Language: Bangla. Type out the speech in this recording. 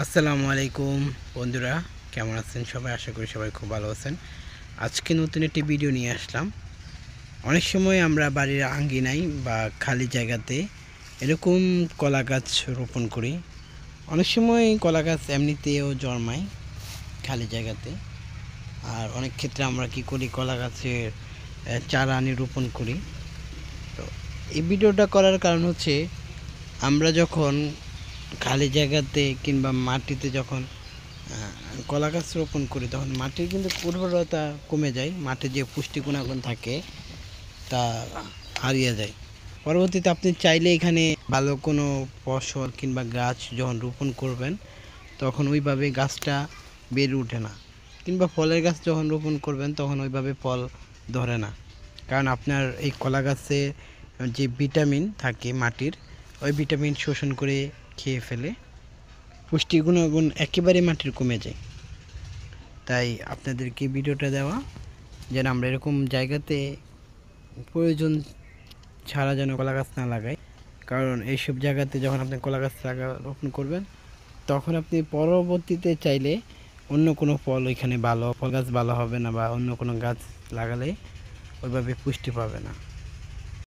আসসালামু আলাইকুম বন্ধুরা, কেমন আছেন সবাই? আশা করি সবাই খুব ভালো আছেন। আজকে নতুন একটি ভিডিও নিয়ে আসলাম। অনেক সময় আমরা বাড়ির আঙ্গিনায় বা খালি জায়গাতে এরকম কলা গাছ রোপণ করি। অনেক সময় কলা গাছ এমনিতেও জন্মায় খালি জায়গাতে। আর অনেক ক্ষেত্রে আমরা কি করি, কলা গাছের চারা আনি রোপণ করি। তো এই ভিডিওটা করার কারণ হচ্ছে, আমরা যখন খালি জায়গাতে কিংবা মাটিতে যখন কলা গাছ রোপণ করি, তখন মাটির কিন্তু উর্বরতা কমে যায়। মাটির যে পুষ্টি গুণাগুণ থাকে তা হারিয়ে যায়। পরবর্তীতে আপনি চাইলে এখানে ভালো কোনো ফসল কিংবা গাছ যখন রোপণ করবেন, তখন ওইভাবে গাছটা বেড়ে ওঠে না। কিংবা ফলের গাছ যখন রোপণ করবেন, তখন ওইভাবে ফল ধরে না। কারণ আপনার এই কলা গাছে যে ভিটামিন থাকে মাটির, ওই ভিটামিন শোষণ করে খেয়ে ফেলে, পুষ্টি গুণাগুণ একেবারে মাটির কমে যায়। তাই আপনাদেরকে ভিডিওটা দেওয়া, যেন আমরা এরকম জায়গাতে প্রয়োজন ছাড়া যেন কলা গাছ না লাগাই। কারণ এইসব জায়গাতে যখন আপনি কলা গাছ রোপণ করবেন, তখন আপনি পরবর্তীতে চাইলে অন্য কোনো ফল ওইখানে ভালো ফল গাছ ভালো হবে না, বা অন্য কোনো গাছ লাগালে ওইভাবে পুষ্টি পাবে না।